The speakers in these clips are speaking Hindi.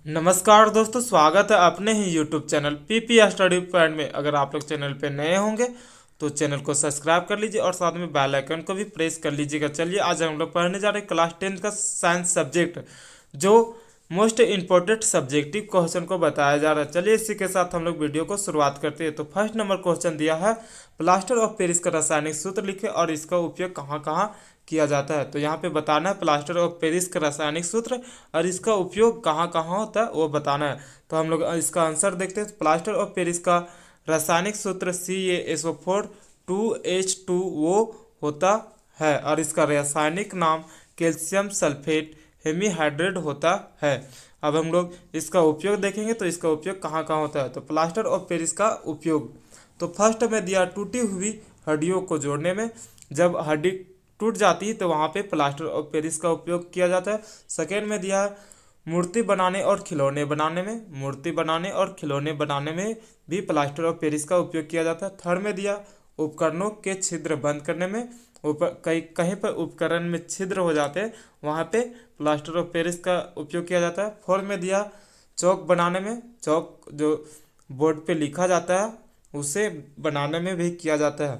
नमस्कार दोस्तों, स्वागत है अपने ही YouTube channel PP study point में। अगर आप लोग चैनल पे नए होंगे तो चैनल को सब्सक्राइब कर लीजिए और साथ में बेल आइकन को भी प्रेस कर लीजिएगा। चलिए आज हम लोग पढ़ने जा रहे हैं क्लास 10 का साइंस सब्जेक्ट, जो मोस्ट इम्पोर्टेंट सब्जेक्टिव क्वेश्चन को बताया जा रहा है। चलिए इसी के साथ हम लोग वीडियो को शुरुआत करते हैं। तो फर्स्ट नंबर क्वेश्चन दिया है, प्लास्टर ऑफ पेरिस का रासायनिक सूत्र लिखे और इसका उपयोग कहाँ कहाँ किया जाता है। तो यहाँ पे बताना है प्लास्टर ऑफ पेरिस का रासायनिक सूत्र और इसका उपयोग कहाँ कहाँ होता है वो बताना है। तो हम लोग इसका आंसर देखते हैं। प्लास्टर ऑफ पेरिस का रासायनिक सूत्र CaSO4 2H2O होता है और इसका रासायनिक नाम कैल्शियम सल्फेट हेमीहाइड्रेट होता है। अब हम लोग इसका उपयोग देखेंगे तो इसका उपयोग कहाँ कहाँ होता है। तो प्लास्टर ऑफ पेरिस का उपयोग, तो फर्स्ट में दिया टूटी हुई हड्डियों को जोड़ने में। जब हड्डी टूट जाती है तो वहाँ पे प्लास्टर ऑफ पेरिस का उपयोग किया जाता है। सेकेंड में दिया है मूर्ति बनाने और खिलौने बनाने में। मूर्ति बनाने और खिलौने बनाने में भी प्लास्टर ऑफ पेरिस का उपयोग किया जाता है। थर्ड में दिया उपकरणों के छिद्र बंद करने में। कहीं पर उपकरण में छिद्र हो जाते हैं वहाँ पे प्लास्टर ऑफ पेरिस का उपयोग किया जाता है। फोर्थ में दिया चौक बनाने में। चौक जो बोर्ड पे लिखा जाता है उसे बनाने में भी किया जाता है।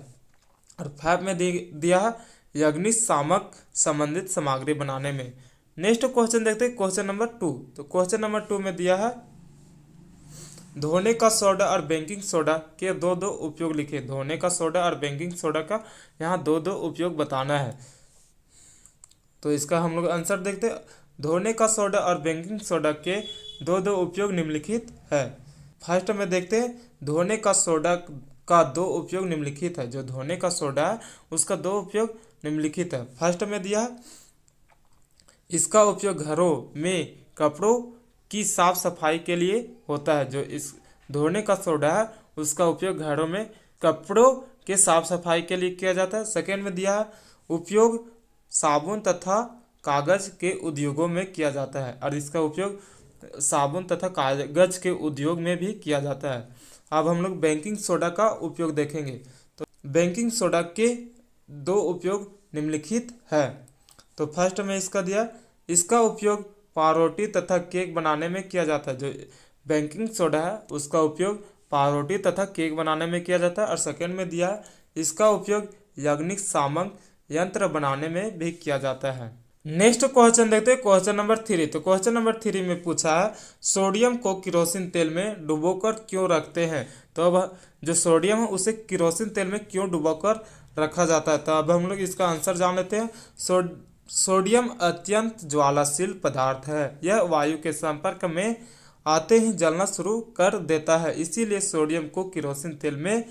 और फाइव में दिया है अग्निशामक संबंधित सामग्री बनाने में। नेक्स्ट क्वेश्चन देखते हैं, क्वेश्चन नंबर 2। तो क्वेश्चन नंबर 2 में दिया है धोने का सोडा और बेकिंग सोडा के दो दो उपयोग लिखे। धोने का सोडा और बेकिंग सोडा का यहाँ दो दो उपयोग बताना है। तो इसका हम लोग आंसर देखते हैं। धोने का सोडा और बेकिंग सोडा के दो दो उपयोग निम्नलिखित है। फर्स्ट में देखते हैं, धोने का सोडा का दो उपयोग निम्नलिखित है। जो धोने का सोडा है उसका दो उपयोग निम्नलिखित है। फर्स्ट में दिया इसका उपयोग घरों में कपड़ों की साफ सफाई के लिए होता है। जो इस धोने का सोडा है उसका उपयोग घरों में कपड़ों के साफ सफाई के लिए किया जाता है। सेकेंड में दिया उपयोग साबुन तथा कागज के उद्योगों में किया जाता है और इसका उपयोग साबुन तथा कागज के उद्योग में भी किया जाता है। अब हम लोग बेकिंग सोडा का उपयोग देखेंगे। तो बेकिंग सोडा के दो उपयोग निम्नलिखित है। तो फर्स्ट में इसका दिया इसका उपयोग पावरोटी तथा केक बनाने में किया जाता है। जो बेकिंग सोडा है उसका उपयोग पावरोटी तथा केक बनाने में किया जाता है। और सेकेंड में दिया इसका उपयोग अग्निशामक यंत्र बनाने में भी किया जाता है। नेक्स्ट क्वेश्चन देखते हैं, क्वेश्चन नंबर 3। तो क्वेश्चन नंबर 3 में पूछा है सोडियम को किरोसिन तेल में डुबोकर क्यों रखते हैं। तो अब जो सोडियम है उसे किरोसिन तेल में क्यों डुबोकर रखा जाता है। तो अब हम लोग इसका आंसर जान लेते हैं। सोडियम अत्यंत ज्वालाशील पदार्थ है। यह वायु के संपर्क में आते ही जलना शुरू कर देता है। इसीलिए सोडियम को किरोसिन तेल में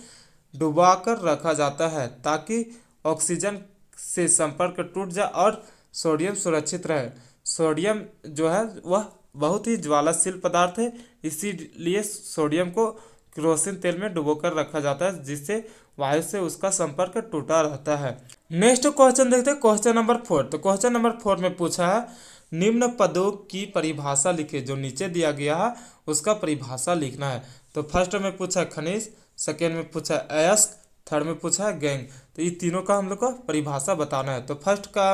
डुबाकर रखा जाता है ताकि ऑक्सीजन से संपर्क टूट जाए और सोडियम सुरक्षित रहे। सोडियम जो है वह बहुत ही ज्वालाशील पदार्थ है, इसीलिए सोडियम को किरोसिन तेल में डुबोकर रखा जाता है जिससे वायु से उसका संपर्क टूटा रहता है। नेक्स्ट क्वेश्चन देखते हैं, क्वेश्चन नंबर 4। तो क्वेश्चन नंबर 4 में पूछा है निम्न पदों की परिभाषा लिखे। जो नीचे दिया गया है उसका परिभाषा लिखना है। तो फर्स्ट में पूछा खनिज, सेकेंड में पूछा अयस्क, थर्ड में पूछा है गैंग। तो ये तीनों का हम लोग को परिभाषा बताना है। तो फर्स्ट का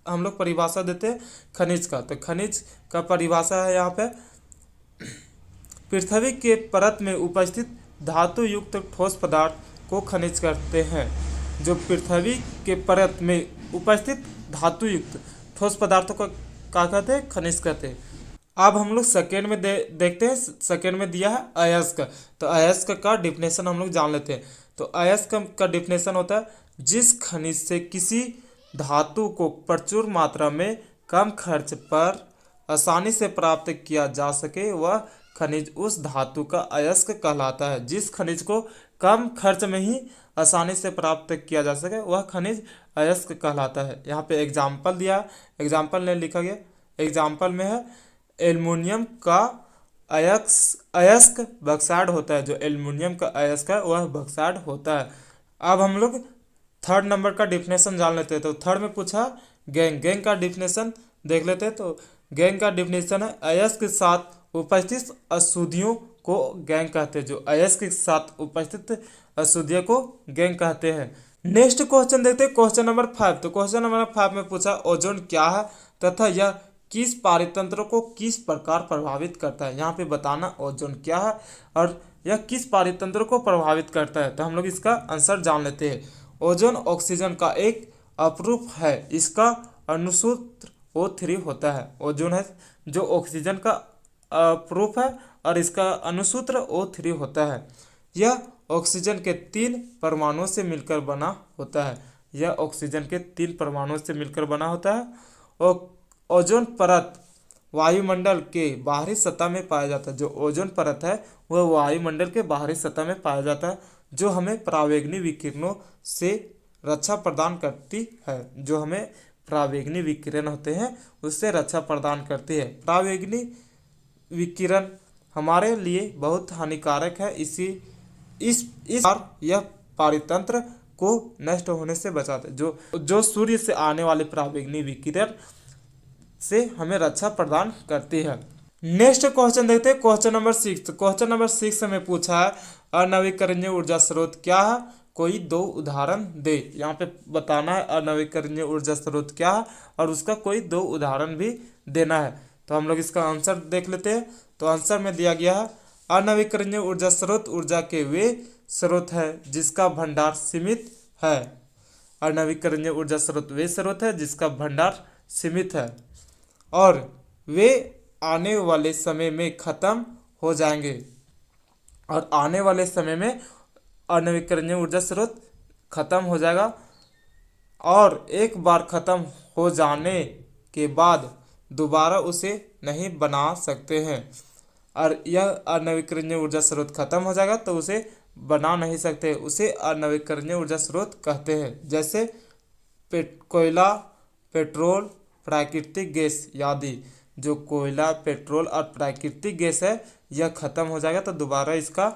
हम लोग परिभाषा देते हैं खनिज का। तो खनिज का परिभाषा है यहाँ पे पृथ्वी के परत में उपस्थित धातु युक्त ठोस पदार्थ को खनिज कहते हैं। जो पृथ्वी के परत में उपस्थित धातु युक्त ठोस पदार्थों को क्या कहते हैं, खनिज कहते हैं। अब हम लोग सेकेंड में देखते हैं। सेकेंड में दिया है अयस्क। तो अयस्क का डिफिनेशन हम लोग जान लेते हैं। तो अयस्क का डिफिनेशन होता है जिस खनिज से किसी धातु को प्रचुर मात्रा में कम खर्च पर आसानी से प्राप्त किया जा सके वह खनिज उस धातु का अयस्क कहलाता है। जिस खनिज को कम खर्च में ही आसानी से प्राप्त किया जा सके वह खनिज अयस्क कहलाता है। यहाँ पे एग्जाम्पल दिया, एग्जाम्पल ने लिखा गया। एग्जाम्पल में है एल्युमिनियम का अयस्क बॉक्साइड होता है। जो एल्युमिनियम का अयस्क है वह बॉक्साइड होता है। अब हम लोग थर्ड नंबर का डिफिनेशन जान लेते हैं। तो थर्ड में पूछा गैंग, गैंग का डिफिनेशन देख लेते हैं। तो गैंग का डिफिनेशन है अयस्क के साथ उपस्थित अशुद्धियों को गैंग कहते हैं। जो अयस्क के साथ उपस्थित अशुद्धियों को गैंग कहते हैं। नेक्स्ट क्वेश्चन देखते हैं, क्वेश्चन नंबर 5। तो क्वेश्चन नंबर 5 में पूछा ओजोन क्या है तथा यह किस पारितंत्र को किस प्रकार प्रभावित करता है, यहाँ पे बताना ओजोन क्या है और यह किस पारितंत्र को प्रभावित करता है। तो हम लोग इसका आंसर जान लेते हैं। ओजोन ऑक्सीजन का एक अपरूप है, इसका अनुसूत्र O3 होता है। ओजोन है जो ऑक्सीजन का अपरूप है और इसका अनुसूत्र O3 होता है। यह ऑक्सीजन के 3 परमाणुओं से मिलकर बना होता है। यह ऑक्सीजन के 3 परमाणुओं से मिलकर बना होता है। और ओजोन परत वायुमंडल के बाहरी सतह में पाया जाता है। जो ओजोन परत है वह वायुमंडल के बाहरी सतह में पाया जाता है, जो हमें परावैंगनी विकिरणों से रक्षा प्रदान करती है। जो हमें परावैंगनी विकिरण होते हैं उससे रक्षा प्रदान करती है। परावैंगनी विकिरण हमारे लिए बहुत हानिकारक है, इस बार यह पारितंत्र को नष्ट होने से बचाता है। जो सूर्य से आने वाले परावैंगनी विकिरण से हमें रक्षा प्रदान करती है। नेक्स्ट क्वेश्चन देखते हैं, क्वेश्चन नंबर 6। क्वेश्चन नंबर 6 में पूछा है अनवीकरणीय ऊर्जा स्रोत क्या है, कोई 2 उदाहरण दे। यहाँ पे बताना है अनवीकरणीय ऊर्जा स्रोत क्या है और उसका कोई 2 उदाहरण भी देना है। तो हम लोग इसका आंसर देख लेते हैं। तो आंसर में दिया गया है अनवीकरणीय ऊर्जा स्रोत ऊर्जा के वे स्रोत है जिसका भंडार सीमित है। अनवीकरणीय ऊर्जा स्रोत वे स्रोत है जिसका भंडार सीमित है और वे आने वाले समय में खत्म हो जाएंगे। और आने वाले समय में अनवीकरणीय ऊर्जा स्रोत खत्म हो जाएगा और एक बार खत्म हो जाने के बाद दोबारा उसे नहीं बना सकते हैं। और यह अनवीकरणीय ऊर्जा स्रोत खत्म हो जाएगा तो उसे बना नहीं सकते, उसे अनवीकरणीय ऊर्जा स्रोत कहते हैं। जैसे कोयला, पेट्रोल, प्राकृतिक गैस आदि। जो कोयला, पेट्रोल और प्राकृतिक गैस है यह खत्म हो जाएगा तो दोबारा इसका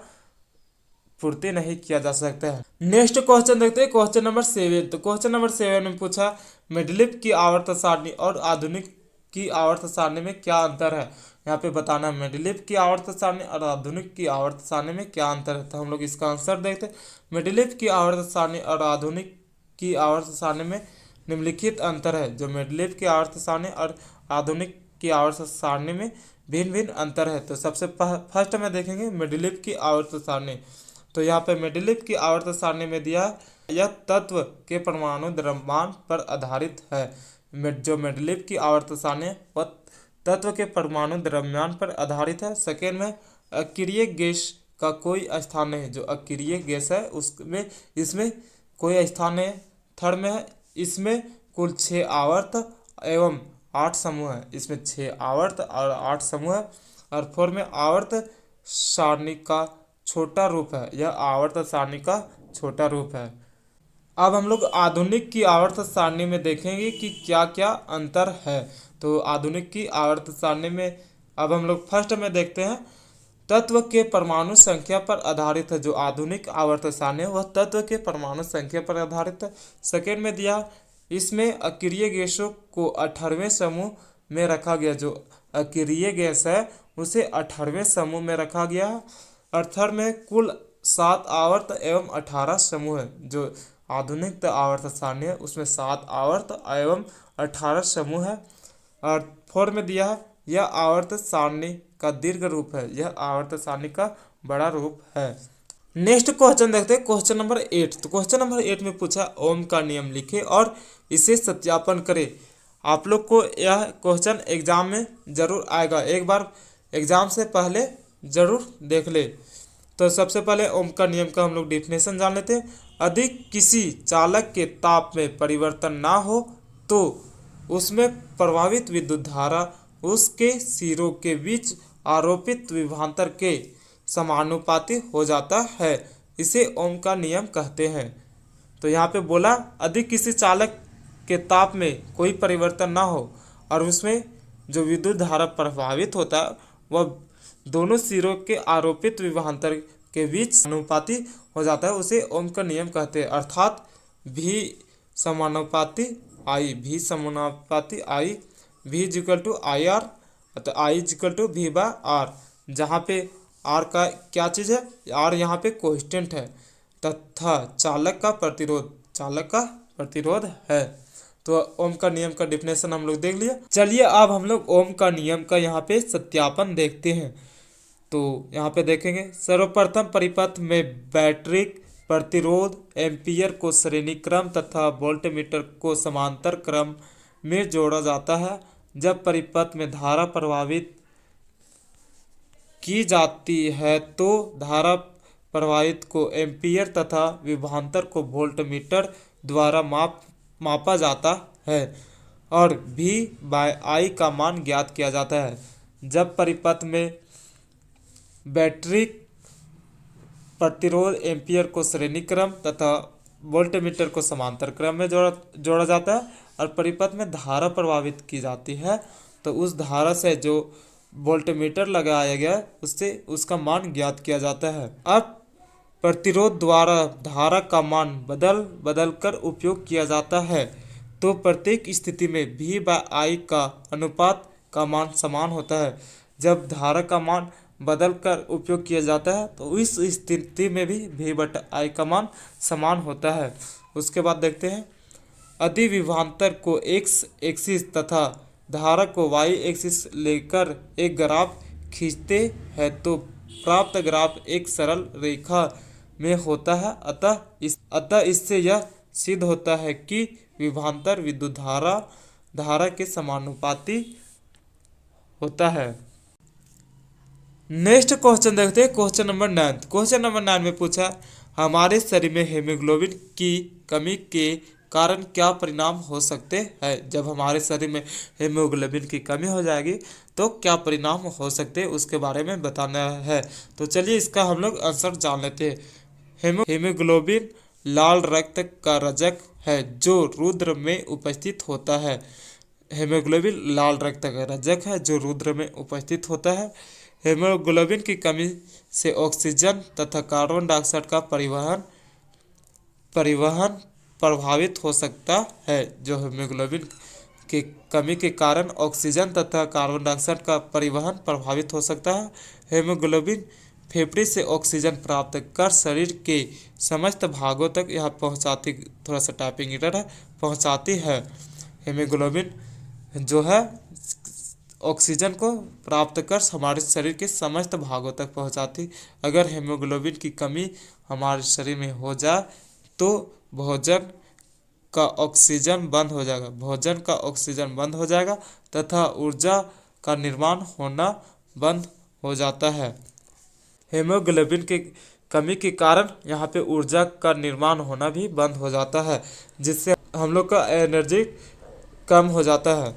पूर्ति नहीं किया जा सकता है। नेक्स्ट क्वेश्चन देखते हैं, क्वेश्चन नंबर 7। तो क्वेश्चन नंबर 7 में पूछा मेंडेलीव की आवर्त सारणी और आधुनिक की आवर्त सारणी में क्या अंतर है। यहाँ पे बताना है मेंडेलीव की आवर्त सारणी और आधुनिक की आवर्त सारणी में क्या अंतर है। तो हम लोग इसका आंसर देखते हैं। मेंडेलीव की आवर्त सारणी और आधुनिक की आवर्त सारणी में निम्नलिखित अंतर है। जो मेंडेलीव की आवर्त सारणी और आधुनिक की आवर्त सारणी में भिन्न भिन्न अंतर है। तो सबसे फर्स्ट में देखेंगे मेंडेलीव की आवर्त सारणी। तो यहाँ पे मेंडेलीव की आवर्त सारणी में दिया है यह तत्व के परमाणु द्रव्यमान पर आधारित है। जो मेंडेलीव की आवर्त सारणी वह तत्व के परमाणु द्रव्यमान पर आधारित है। सेकेंड में अक्रिय गैस का कोई स्थान नहीं। जो अक्रिय गैस है उसमें इसमें कोई स्थान नहीं। थर्ड में है इसमें कुल 6 आवर्त एवं 8 समूह है। इसमें 6 आवर्त और 8 समूह है। और फोर्थ में आवर्त सारणी का छोटा रूप है। यह आवर्त सारणी का छोटा रूप है। अब हम लोग आधुनिक की आवर्त सारणी में देखेंगे कि क्या क्या अंतर है। तो आधुनिक की आवर्त सारणी में अब हम लोग फर्स्ट में देखते हैं तत्व के परमाणु संख्या पर आधारित है। जो आधुनिक आवर्त सारणी है वह तत्व के परमाणु संख्या पर आधारित है। सेकेंड में दिया इसमें अक्रिय गैसों को 18वें समूह में रखा गया। जो अक्रिय गैस है उसे 18वें समूह में रखा गया है। और थर्ड में कुल 7 आवर्त एवं 18 समूह है। जो आधुनिक आवर्त सारणी है उसमें 7 आवर्त एवं 18 समूह है। और फोर्थ में दिया है यह आवर्त सारणी का दीर्घ रूप है। यह आवर्त सारणी का बड़ा रूप है। नेक्स्ट क्वेश्चन देखते हैं, क्वेश्चन नंबर 8। तो क्वेश्चन नंबर 8 में पूछा ओम का नियम लिखे और इसे सत्यापन करें। आप लोग को यह क्वेश्चन एग्जाम में जरूर आएगा, एक बार एग्जाम से पहले जरूर देख ले। तो सबसे पहले ओम का नियम का हम लोग डिफिनेशन जान लेते हैं। अधिक किसी चालक के ताप में परिवर्तन ना हो तो उसमें प्रवाहित विद्युत धारा उसके सिरों के बीच आरोपित विभवांतर के समानुपाती हो जाता है। इसे ओम का नियम कहते हैं। तो यहाँ पे बोला अधिक किसी चालक के ताप में कोई परिवर्तन ना हो और उसमें जो विद्युत धारा प्रभावित होता है वह दोनों सिरों के आरोपित विभवांतर के बीच समानुपाती हो जाता है, उसे ओम का नियम कहते हैं। अर्थात भी समानुपाती आई, भी समानुपाती आई, भी इक्वल टू आई आर, तो आई इक्वल टू भी बाय आर। जहाँ पे आर का क्या चीज़ है, आर यहाँ पे कांस्टेंट है तथा चालक का प्रतिरोध है। तो ओम का नियम का डिफिनेशन हम लोग देख लिया। चलिए अब हम लोग ओम का नियम का यहाँ पे सत्यापन देखते हैं। तो यहाँ पे देखेंगे, सर्वप्रथम परिपथ में बैटरी प्रतिरोध एम्पियर को श्रेणी क्रम तथा वोल्टमीटर को समांतर क्रम में जोड़ा जाता है। जब परिपथ में धारा प्रवाहित की जाती है तो धारा प्रवाहित को एम्पियर तथा विभवांतर को वोल्टमीटर द्वारा मापा जाता है और V/I का मान ज्ञात किया जाता है। जब परिपथ में बैटरी प्रतिरोध एम्पियर को श्रेणी क्रम तथा वोल्टमीटर को समांतर क्रम में जोड़ा जाता है और परिपथ में धारा प्रवाहित की जाती है तो उस धारा से जो वोल्टमीटर लगाया गया उससे उसका मान ज्ञात किया जाता है। अब प्रतिरोध द्वारा धारा का मान बदल कर उपयोग किया जाता है तो प्रत्येक स्थिति में V/I का अनुपात का मान समान होता है। जब धारा का मान बदल कर उपयोग किया जाता है तो इस स्थिति में भी V/I का मान समान होता है। उसके बाद देखते हैं, यदि विभवांतर को x एक्सिस तथा धारा को y एक्सिस लेकर एक ग्राफ खींचते हैं तो प्राप्त ग्राफ एक सरल रेखा में होता है। अतः इससे यह सिद्ध होता है कि विभवांतर विद्युत धारा के समानुपाती होता है। नेक्स्ट क्वेश्चन देखते हैं, क्वेश्चन नंबर 9। क्वेश्चन नंबर 9 में पूछा, हमारे शरीर में हीमोग्लोबिन की कमी के कारण क्या परिणाम हो सकते हैं। जब हमारे शरीर में हीमोग्लोबिन की कमी हो जाएगी तो क्या परिणाम हो सकते हैं उसके बारे में बताना है। तो चलिए इसका हम लोग आंसर जान लेते हैं। हीमोग्लोबिन लाल रक्त का रजक है जो रुधिर में उपस्थित होता है। हीमोग्लोबिन लाल रक्त का रजक है जो रुधिर में उपस्थित होता है। हीमोग्लोबिन की कमी से ऑक्सीजन तथा कार्बन डाइऑक्साइड का परिवहन प्रभावित हो सकता है। जो हीमोग्लोबिन की कमी के कारण ऑक्सीजन तथा कार्बन डाइऑक्साइड का परिवहन प्रभावित हो सकता है। हीमोग्लोबिन फेफड़े से ऑक्सीजन प्राप्त कर शरीर के समस्त भागों तक यह पहुंचाती, थोड़ा सा टाइपिंग एरर है, पहुंचाती है। हीमोग्लोबिन जो है ऑक्सीजन को प्राप्त कर हमारे शरीर के समस्त भागों तक पहुंचाती। अगर हीमोग्लोबिन की कमी हमारे शरीर में हो जाए तो भोजन का ऑक्सीजन बंद हो जाएगा तथा ऊर्जा का निर्माण होना बंद हो जाता है। हीमोग्लोबिन की कमी के कारण यहाँ पे ऊर्जा का निर्माण होना भी बंद हो जाता है जिससे हम लोग का एनर्जी कम हो जाता है।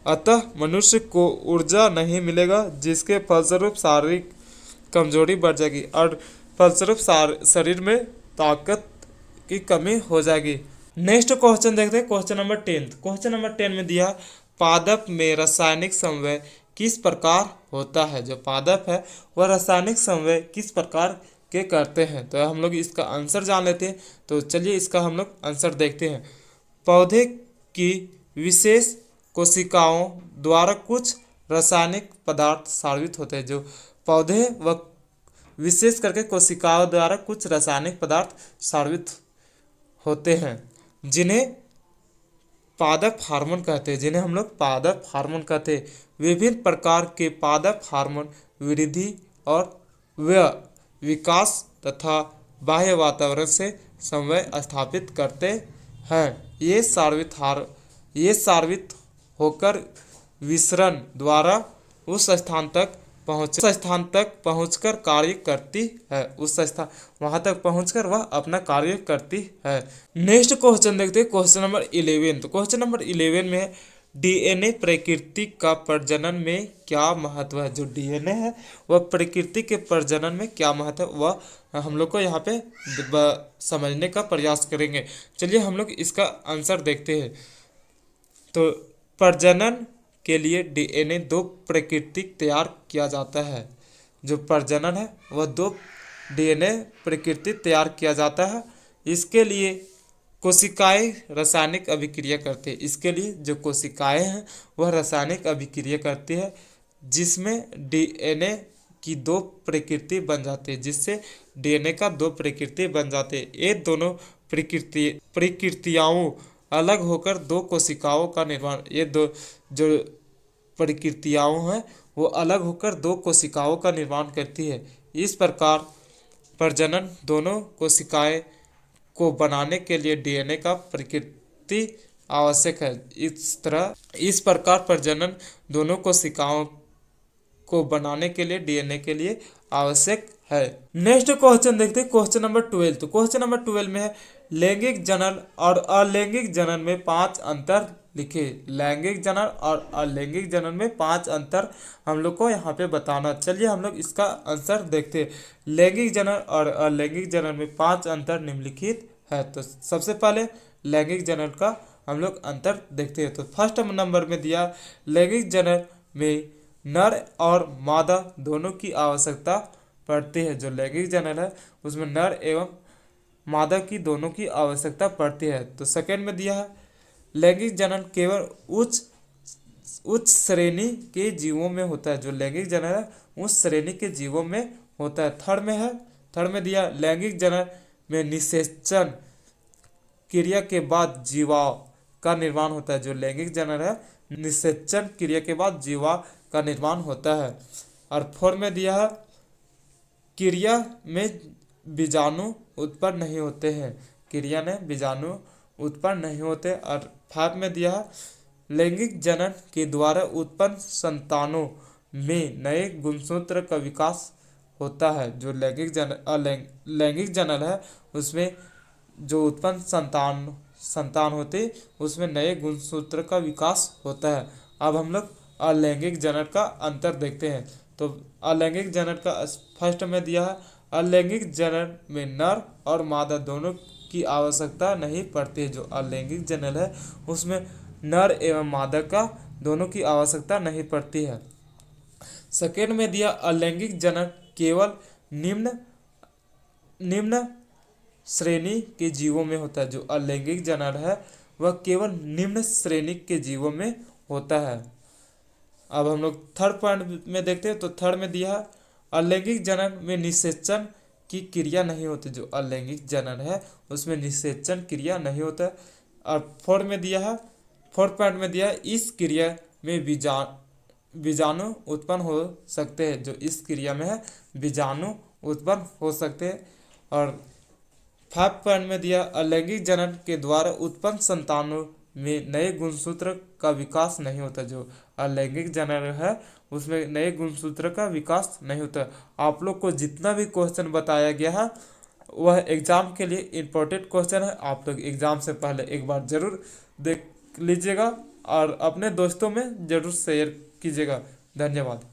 अतः मनुष्य को ऊर्जा नहीं मिलेगा जिसके फलस्वरूप शारीरिक कमजोरी बढ़ जाएगी और फलस्वरूप शरीर में ताकत की कमी हो जाएगी। नेक्स्ट क्वेश्चन देखते हैं, क्वेश्चन नंबर 10। क्वेश्चन नंबर 10 में दिया, पादप में रासायनिक समन्वय किस प्रकार होता है। जो पादप है वह रासायनिक समन्वय किस प्रकार के करते हैं। तो हम लोग इसका आंसर जान लेते हैं। तो चलिए इसका हम लोग आंसर देखते हैं। पौधे की विशेष कोशिकाओं द्वारा कुछ रासायनिक पदार्थ स्रावित होते हैं। जो पौधे व विशेष करके कोशिकाओं द्वारा कुछ रासायनिक पदार्थ स्रावित होते हैं जिन्हें पादप हार्मोन कहते हैं, जिन्हें हम लोग पादप हार्मोन कहते हैं। विभिन्न प्रकार के पादप हार्मोन वृद्धि और विकास तथा बाह्य वातावरण से समन्वय स्थापित करते हैं। ये सार्वित होकर विसरण द्वारा उस स्थान तक पहुंचकर कार्य करती है। वहां तक पहुंचकर वह अपना कार्य करती है। नेक्स्ट क्वेश्चन देखते हैं, क्वेश्चन नंबर 11। तो क्वेश्चन नंबर 11 में डीएनए प्रकृति का प्रजनन में क्या महत्व है। जो डीएनए है वह प्रकृति के प्रजनन में क्या महत्व है वह हम लोग को यहाँ पे समझने का प्रयास करेंगे। चलिए हम लोग इसका आंसर देखते हैं। तो प्रजनन के लिए डीएनए 2 प्रकृति तैयार किया जाता है। जो प्रजनन है वह 2 डीएनए प्रकृति तैयार किया जाता है। इसके लिए कोशिकाएं रासायनिक अभिक्रिया करती है। इसके लिए जो कोशिकाएं हैं वह रासायनिक अभिक्रिया करती है जिसमें डीएनए की 2 प्रकृति बन जाती है, जिससे डीएनए का 2 प्रकृति बन जाते हैं। ये दोनों प्रकृतियाओं अलग होकर दो कोशिकाओं का निर्माण, ये दो जो प्रकृतियाँ हैं वो अलग होकर दो कोशिकाओं का निर्माण करती है। इस प्रकार प्रजनन दोनों कोशिकाएं को बनाने के लिए डीएनए का प्रकृति आवश्यक है। इस प्रकार प्रजनन दोनों कोशिकाओं को बनाने के लिए डीएनए के लिए आवश्यक है। नेक्स्ट क्वेश्चन देखते हैं, क्वेश्चन नंबर 12। तो क्वेश्चन नंबर 12 में है लैंगिक जनन और अलैंगिक जनन में 5 अंतर लिखे। लैंगिक जनन और अलैंगिक जनन में 5 अंतर हम लोग को यहाँ पे बताना। चलिए हम लोग इसका आंसर देखते हैं। लैंगिक जनन और अलैंगिक जनन में 5 अंतर निम्नलिखित है। तो सबसे पहले लैंगिक जनन का हम लोग अंतर देखते हैं। तो फर्स्ट नंबर में दिया लैंगिक जनन में नर और मादा दोनों की आवश्यकता पड़ती है। जो लैंगिक जनन है उसमें नर एवं मादा की दोनों की आवश्यकता पड़ती है। तो सेकंड में दिया है लैंगिक जनन केवल उच्च श्रेणी के जीवों में होता है। जो लैंगिक जनन है उच्च श्रेणी के जीवों में होता है। थर्ड में दिया लैंगिक जनन में निषेचन क्रिया के बाद जीवा का निर्माण होता है। जो लैंगिक जनन है निषेचन क्रिया के बाद जीवा का निर्माण होता है। और फोर्थ में दिया है क्रिया में बीजाणु उत्पन्न नहीं होते हैं। क्रिया में बीजाणु उत्पन्न नहीं होते। और फाइव में दिया है लैंगिक जनन के द्वारा उत्पन्न संतानों में नए गुणसूत्र का विकास होता है। जो लैंगिक जनन है उसमें जो उत्पन्न संतान होते उसमें नए गुणसूत्र का विकास होता है। अब हम लोग अलैंगिक जनन का अंतर देखते हैं। तो अलैंगिक जनन का फर्स्ट में दिया है अलैंगिक जनन में नर और मादा दोनों की आवश्यकता नहीं पड़ती है। जो अलैंगिक जनन है उसमें नर एवं मादा का दोनों की आवश्यकता नहीं पड़ती है। सेकेंड में दिया अलैंगिक जनन केवल निम्न श्रेणी के जीवों में होता है। जो अलैंगिक जनन है वह केवल निम्न श्रेणी के जीवों में होता है। अब हम लोग थर्ड पॉइंट में देखते हैं। तो थर्ड में दिया है अलैंगिक जनन में निषेचन की क्रिया नहीं होती। जो अलैंगिक जनन है उसमें निषेचन क्रिया नहीं होता है। और फोर्थ पॉइंट में दिया है इस क्रिया में बीजाणु उत्पन्न हो सकते हैं। जो इस क्रिया में है बीजाणु उत्पन्न हो सकते हैं। और फाइव पॉइंट में दिया अलैंगिक जनन के द्वारा उत्पन्न संतानों में नए गुणसूत्र का विकास नहीं होता। जो अलैंगिक जनन है उसमें नए गुणसूत्र का विकास नहीं होता। आप लोग को जितना भी क्वेश्चन बताया गया है वह एग्जाम के लिए इम्पोर्टेंट क्वेश्चन है। आप लोग एग्जाम से पहले एक बार जरूर देख लीजिएगा और अपने दोस्तों में जरूर शेयर कीजिएगा। धन्यवाद।